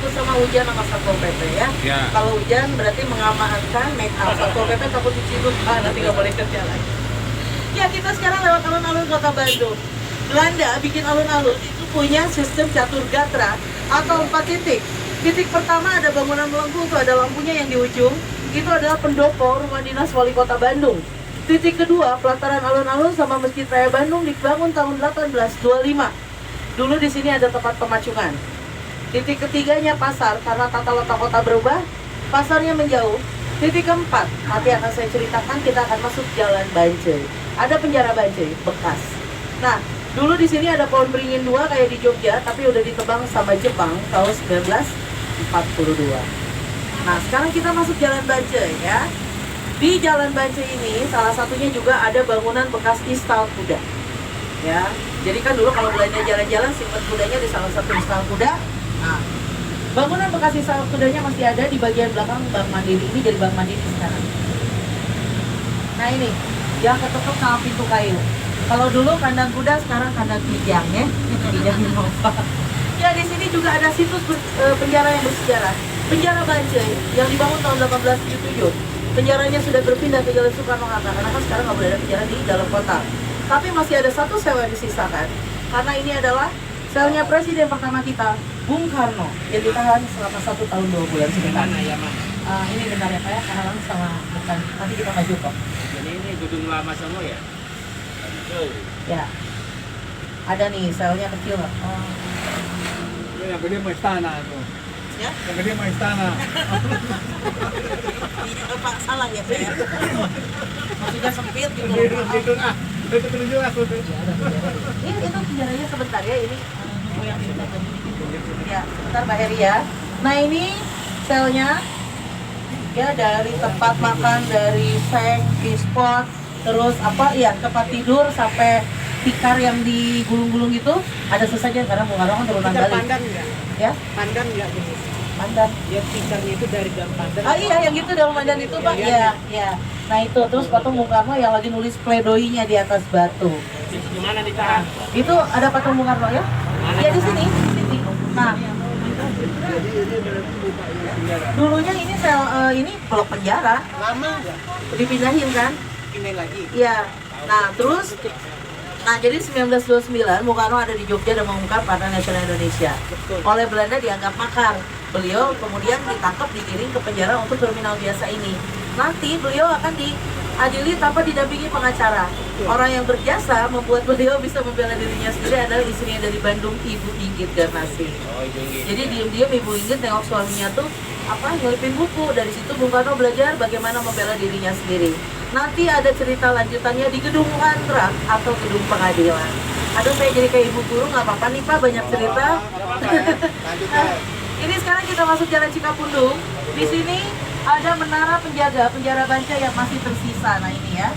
takut sama hujan sama Satpol PP ya. Kalau hujan berarti mengamankan make up. Satpol PP takut diciduk, nanti nggak boleh kerja lagi. Ya, kita sekarang lewat alun-alun Kota Bandung. Belanda bikin alun-alun itu punya sistem catur gatra atau 4 titik. Titik pertama ada bangunan melengkung, tuh ada lampunya yang di ujung. Itu adalah pendopo rumah dinas wali kota Bandung. Titik kedua, pelataran alun-alun sama Masjid Raya Bandung dibangun tahun 1825. Dulu di sini ada tempat pemacungan. Titik ketiganya pasar, karena tata letak kota berubah, pasarnya menjauh. Titik keempat, nanti akan saya ceritakan, kita akan masuk Jalan Bancai. Ada penjara Bancai, bekas. Nah, dulu di sini ada pohon beringin 2 kayak di Jogja, tapi udah ditebang sama Jepang tahun 1942. Nah, sekarang kita masuk Jalan Bancai ya. Di Jalan Bancai ini, salah satunya juga ada bangunan bekas istal kuda. Ya, jadi kan dulu kalau Belanda jalan-jalan simpen kudanya di salah satu istal kuda. Nah, bangunan bekas istal kudanya masih ada di bagian belakang Bank Mandiri. Ini jadi Bank Mandiri sekarang. Nah ini, yang ketutup sama pintu kayu. Kalau dulu kandang kuda, sekarang kandang kijang ya. Kijang Innova. Ya, di sini juga ada situs penjara yang bersejarah. Penjara Bancai yang dibangun tahun 1877. Penjaranya sudah berpindah ke Jalan Soekarno-Hatta karena kan sekarang nggak boleh ada penjara di dalam kota. Tapi masih ada satu sel yang disisakan. Karena ini adalah selnya presiden pertama kita, Bung Karno, yang ditahan selama 1 tahun 2 bulan sebentar. Ini bentar ya Pak ya, karena sama bukan. Nanti kita maju kok. Jadi ini gedung lama semua ya? Ya. Ada nih selnya kecil. Yang gede mah istana tuh. Ya? Yang gede mah istana. Pak salah ya Pak ya. Maksudnya sempit gitu. Itu tunjuk aku tuh. Ini itu penjaranya sebentar ya ini. Yang ya, sebentar Mbak Heri ya. Nah ini selnya ya, dari tempat makan, dari seng, spot, terus apa ya, tempat tidur sampai tikar yang digulung-gulung itu ada sesajen karena Bung Karno kan turunan Bali. Pandan nggak? Ya? Pandan nggak? Pandan. Ya tikarnya itu dari daun pandan. Ah iya, yang gitu daun pandan itu Pak. Iya, iya. Nah itu terus patung Bung Karno yang lagi nulis pledoinya di atas batu. Di mana ditahan? Itu ada patung Bung Karno ya? Ya di sini, di sini. Nah, dulunya ini sel ini blok penjara. Lama nggak? Dipindahin kan? Ini lagi. Iya. Nah, terus jadi 1929 Bung Karno ada di Jogja dan mengungkap Partai Nasional Indonesia. Betul. Oleh Belanda dianggap makar. Beliau kemudian ditangkap, digiring ke penjara untuk kriminal biasa ini. Nanti beliau akan diadili tanpa didampingi pengacara. Orang yang berjasa membuat beliau bisa membela dirinya sendiri adalah istrinya dari Bandung, Ibu Inggit Garnasih. Oh, itu gitu. Jadi diam-diam Ibu Inggit nengok suaminya tuh nyelipin buku. Dari situ Bung Karno belajar bagaimana membela dirinya sendiri. Nanti ada cerita lanjutannya di gedung Landrak atau gedung pengadilan. Aduh, saya jadi kayak ibu guru, nggak apa-apa nih Pak, banyak cerita. Ini sekarang kita masuk Jalan Cikapundung. Di sini ada menara penjaga penjara Bancai yang masih tersisa. Nah ini ya.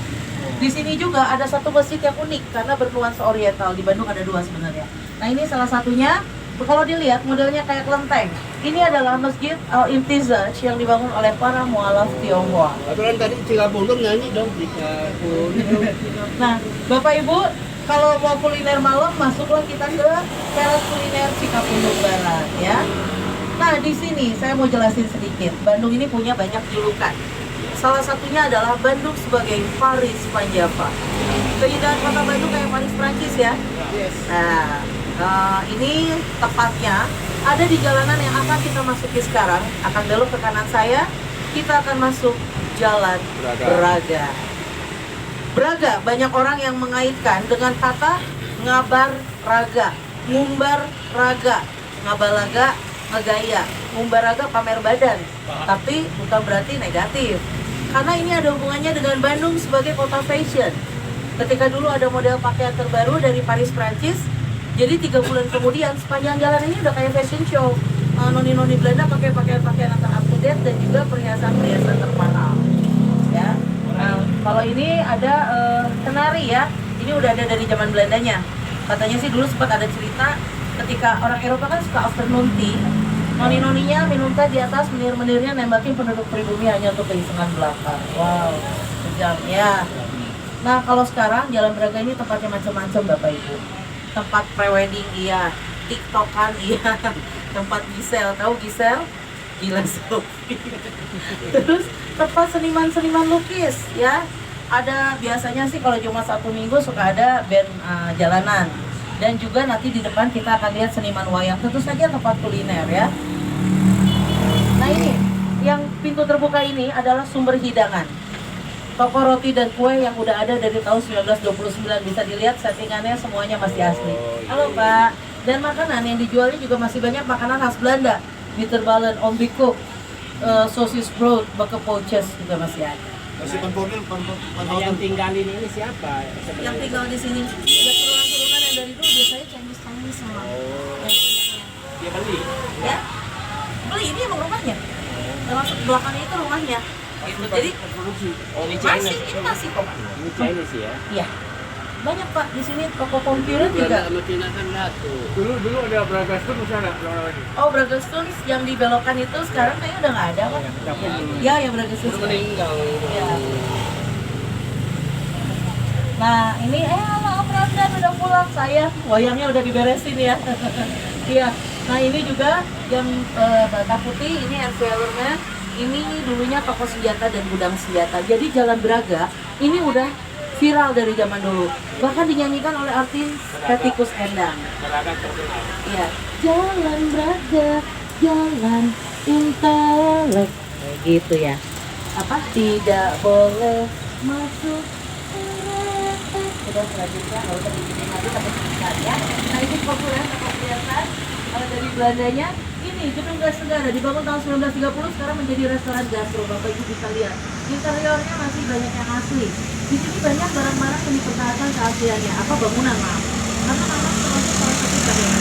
Di sini juga ada satu masjid yang unik karena bernuansa oriental. Di Bandung ada 2 sebenarnya. Nah ini salah satunya. Kalau dilihat modelnya kayak kelenteng. Ini adalah Masjid Al-Imtizaj yang dibangun oleh para mualaf Tionghoa. Aturan tadi Cikapundung nyanyi dong Cikapundung. Nah, Bapak Ibu, kalau mau kuliner malam, masuklah kita ke Teras Kuliner Cikapundung Barat ya. Nah, di sini saya mau jelasin sedikit. Bandung ini punya banyak julukan. Salah satunya adalah Bandung sebagai Paris Panjava. Keindahan kota Bandung kayak Paris Prancis ya. Yes. Nah, ini tepatnya ada di jalanan yang akan kita masuki sekarang. Akan belok ke kanan saya, kita akan masuk Jalan Braga. Braga, banyak orang yang mengaitkan dengan kata ngabar raga, ngumbar raga, ngabalaga, ngegaya, ngumbar raga pamer badan. Tapi bukan berarti negatif. Karena ini ada hubungannya dengan Bandung sebagai kota fashion. Ketika dulu ada model pakaian terbaru dari Paris, Prancis, jadi 3 bulan kemudian sepanjang jalan ini udah kayak fashion show. Noni-noni Belanda pakai pakaian-pakaian yang up to date dan juga perhiasan-perhiasan termahal. Ya. Nah, kalau ini ada kenari ya. Ini udah ada dari zaman Belandanya. Katanya sih dulu sempat ada cerita ketika orang Eropa kan suka afternoon tea. Noni-noninya minum teh di atas, menir-menirnya nembakin penduduk pribumi hanya untuk keisengan belaka. Wow, kejam ya. Nah, kalau sekarang Jalan Braga ini tempatnya macam-macam Bapak Ibu. Tempat prewedding iya, tiktokan iya, tempat Gisel, tahu Gisel? Gila Sophie. Terus tempat seniman-seniman lukis ya. Ada biasanya sih kalau cuma Sabtu Minggu suka ada band jalanan. Dan juga nanti di depan kita akan lihat seniman wayang. Tentu saja tempat kuliner ya. Nah ini, yang pintu terbuka ini adalah sumber hidangan. Toko roti dan kue yang udah ada dari tahun 1929. Bisa dilihat settingannya semuanya masih asli. Halo Pak. Dan makanan yang dijualnya juga masih banyak makanan khas Belanda. Bitterballen, ombikoek, sosis brood, bakkepootjes juga masih ada. Masih pentonil, Yang tinggalin ini siapa? Yang tinggal di sini ya turunan-turunan yang dari dulu biasanya Chinese sama yang punyanya. Dia beli. Ya, beli ini emang rumahnya. Termasuk belakangnya itu rumahnya. Gitu. Jadi Oh, ini masih Chinese. ini masih kok. Ini Chinese ya. Iya. Banyak Pak di sini toko komputer juga. Dulu ada Braga Stone masih ada lagi. Oh, Braga Stones yang dibelokkan itu sekarang kayaknya udah nggak ada Pak. Iya, ya Braga Stones. meninggal. Ya. Nah, ini Om Ramdan udah pulang, saya wayangnya udah diberesin ya. Iya. Nah, ini juga yang Bata Putih, ini Erfelernya. Ini dulunya toko senjata dan gudang senjata. Jadi Jalan Braga ini udah viral dari zaman dulu. Bahkan dinyanyikan oleh artis Hetty Koes Endang. Braga terkenal. Iya. Jalan Braga, jalan intelek. Kayak gitu ya. Apa? Tidak boleh masuk. Udah selanjutnya nggak usah dibikin lagi tapi sebentar ya. Nah ini populer toko perhiasan dari Belandanya. Ini gedung gas negara dibangun tahun 1930 sekarang menjadi restoran gastro. Bapak Ibu bisa lihat interiornya masih banyak yang asli. Di sini banyak barang-barang yang dipertahankan keasliannya. Apa bangunan maaf? Karena memang termasuk salah satu bagian.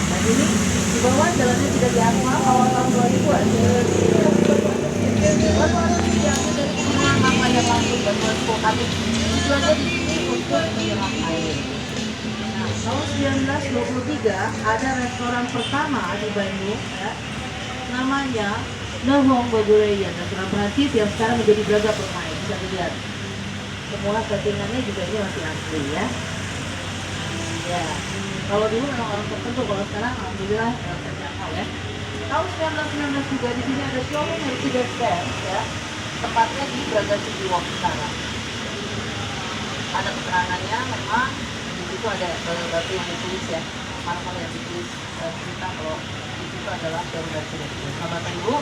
Dan ini di bawah jalannya tidak diakui awal tahun 2000-an. Lalu ada diambil dari pegunungan lava yang langsung bantuan vulkanik. Tujuannya di sini untuk menyelam air. Nah, tahun 1923 ada restoran pertama di Bandung ya. Namanya Nahong Bogoreyan, restoran Prancis yang sekarang menjadi Braga Permai. Bisa dilihat semua settingannya juga ini masih asli ya. Ya, kalau dulu memang orang tertentu, kalau sekarang alhamdulillah terjangkau ya. Tahun 1919 juga di sini ada showroom Mercedes-Benz ya, tepatnya di Braga Cibinong sekarang. Ada keterangannya memang di situ ada batu yang ditulis ya, marmer yang ditulis cerita kalau di situ adalah showroom Mercedes-Benz. Nah, Bapak Ibu,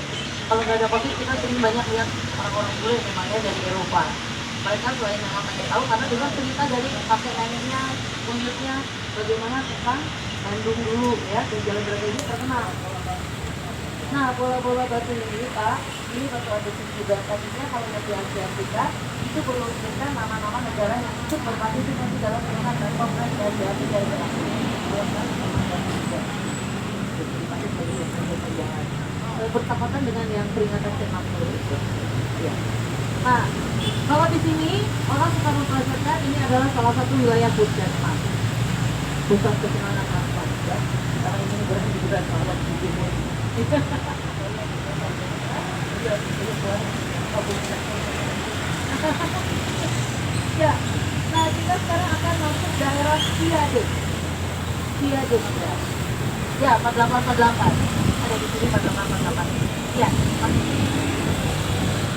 kalau nggak ada COVID kita sering banyak lihat orang-orang bule memangnya dari Eropa. Mereka selain memang pengen tahu karena juga cerita dari kakek neneknya, buyutnya bagaimana tentang Bandung dulu ya, di Jalan Braga ini terkenal. Nah, bola-bola batu ini Pak, ini batu andesit juga. Tadinya kalau di Asia Afrika itu berlukisan nama-nama negara yang ikut berpartisipasi dalam peringatan Kongres Asia Afrika bertepatan dengan yang peringatan ke-60 itu. Ya. Nah, kalau di sini orang suka mempelajarkan ini adalah salah satu wilayah puskesmas, pusat kesenangan anak ya. Karena ini berarti juga salah di timur. Ya, nah kita sekarang akan masuk daerah Viaduk. Viaduk ya, 4848. Ada di sini 4848. Ya,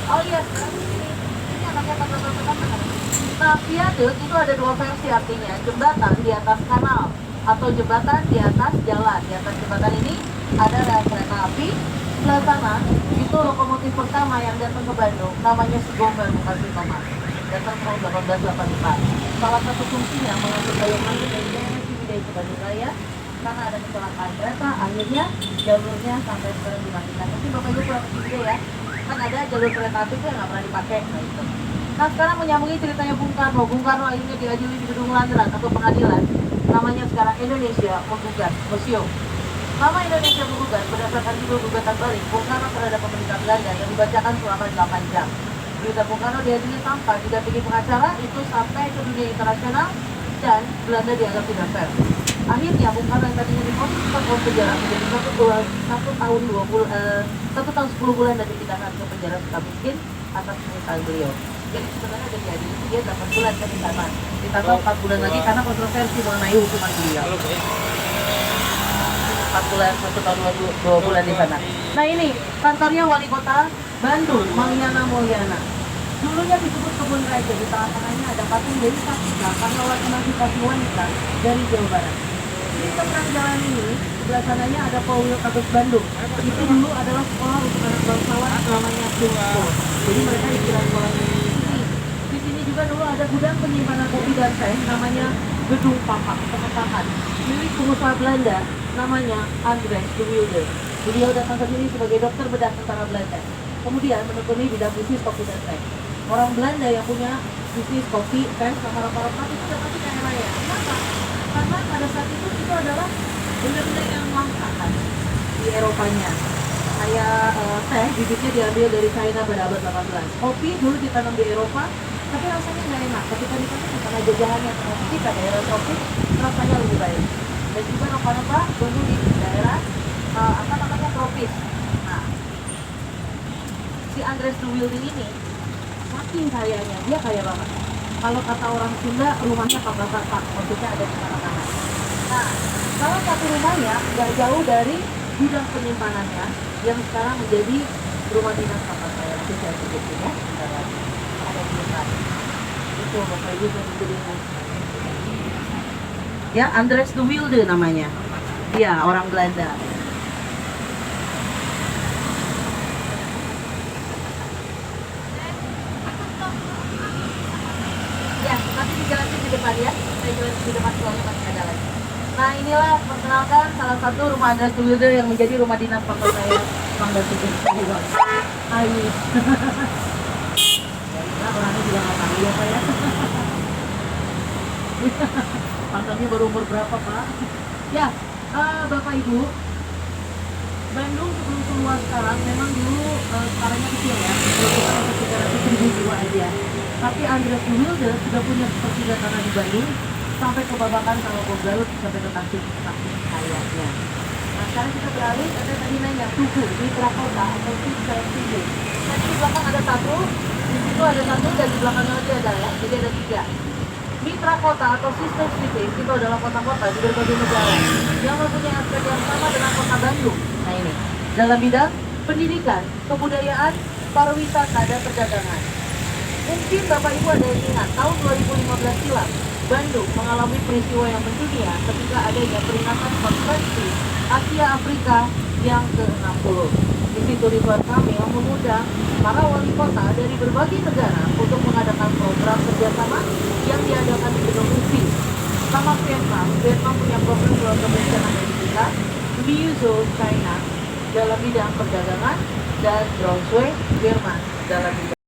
oh iya, sekarang di sini. Ini anaknya 4848. Nah, viaduk itu ada dua versi artinya, jembatan di atas kanal atau jembatan di atas jalan. Di atas jembatan ini ada rel kereta api. Sebelah sana itu lokomotif pertama yang datang ke Bandung, namanya Si Gombel bukan Si Thomas. Datang tahun 1884. Salah satu fungsinya mengangkut daya masuk dari daerah Ciwidey ke Bandung Raya. Karena ada kecelakaan kereta, akhirnya jalurnya sampai sekarang dimatikan. Mungkin Bapak Ibu kurang Ciwidey ya. Kan ada jalur kereta api itu yang nggak pernah dipakai. Nah itu. Nah sekarang menyambungi ceritanya Bung Karno. Bung Karno akhirnya diadili di gedung Landrat atau pengadilan. Namanya sekarang Indonesia Menggugat Museum. Nama Indonesia Menggugat berdasarkan judul gugatan balik Bung Karno terhadap pemerintah Belanda yang dibacakan selama 8 jam. Berita Bung Karno diadili tanpa didampingi pengacara itu sampai ke dunia internasional dan Belanda dianggap tidak fair. Akhirnya Bung Karno yang tadinya difonis 4 tahun penjara menjadi 1 tahun 10 bulan dan dipindahkan ke penjara suka miskin atas permintaan beliau. Jadi sebenarnya ada diadili dia 8 bulan kan ditambah 4 bulan lagi karena kontroversi mengenai hukuman beliau. 4 bulan, 1 tahun 2 bulan di sana. Nah ini kantornya Wali Kota Bandung, Mangyana Mulyana. Dulunya disebut kebun raja, di tengah-tengahnya ada patung Dewi Sartika, pahlawan emansipasi wanita dari Jawa Barat. Di seberang jalan ini, sebelah sananya ada Paul Kagus Bandung. Itu dulu adalah sekolah untuk anak bangsawan namanya Sungko. Jadi mereka dikira sekolah di sini. Di sini juga dulu ada gudang penyimpanan kopi dan teh namanya Gedung Papak, Pemetahan. Milik pengusaha Belanda namanya Andres de Wilde. Beliau datang ke sini sebagai dokter bedah tentara Belanda. Kemudian menekuni bidang bisnis kopi dan teh. Orang Belanda yang punya bisnis kopi, teh, sama rempah-rempah itu dapat di kaya raya. Kenapa? Karena pada saat itu adalah benda-benda yang langka kan di Eropanya. Kayak teh, bibitnya diambil dari China pada abad 18. Kopi dulu ditanam di Eropa, tapi rasanya nggak enak. Ketika ditanam karena jajahannya kita daerah tropis, rasanya lebih baik. Dan juga rempah-rempah tumbuh di daerah apa namanya tropis. Nah, si Andres de Wilde ini saking kayanya, dia kaya banget. Kalau kata orang Sunda, rumahnya pak-pak, maksudnya ada di mana-mana. Nah, salah satu rumahnya nggak jauh dari gudang penyimpanannya yang sekarang menjadi rumah dinas Bapak saya. Nanti saya sebutin ya, sebentar lagi. Ada di depan. Itu Bapak Ibu saya sebutin. Ya, Andres de Wilde namanya. Dia orang Belanda. Ya, nanti dijelasin di depan ya. Saya jelasin di depan soalnya masih ada lagi. Nah inilah perkenalkan salah satu rumah Andres de Wilde yang menjadi rumah dinas papa saya. Bangga tujuh Ayu. Nah orangnya juga nggak tahu ya Pak ya. Pangkalnya baru umur berapa Pak? Ya, Bapak Ibu, Bandung sebelum seluas sekarang memang dulu skalanya kecil ya. Kalau kita masuk 300.000 jiwa aja. Tapi Andres de Wilde sudah punya sepertiga tanah di Bandung, sampai ke Babakan kalau ke Garut, sampai ke Tasik kayaknya. Nah sekarang kita beralih, ada tadi nanya Tugu, mitra kota atau sister city. Nah di belakang ada satu, di situ ada satu, dan di belakangnya lagi ada ya, jadi ada 3. Mitra kota atau sister city itu adalah kota-kota di berbagai negara yang mempunyai aspek yang sama dengan kota Bandung. Nah ini, dalam bidang pendidikan, kebudayaan, pariwisata, dan perdagangan. Mungkin Bapak Ibu ada yang ingat, tahun 2015 silam, Bandung mengalami peristiwa yang mendunia ketika adanya peringatan konferensi Asia Afrika yang ke-60. Di situ Ridwan Kamil mengundang para wali kota dari berbagai negara untuk mengadakan program kerjasama yang diadakan di gedung UPI. Sama Vietnam punya program kebencanaan dari kita, Miuzhou China dalam bidang perdagangan, dan Brunswick Jerman dalam bidang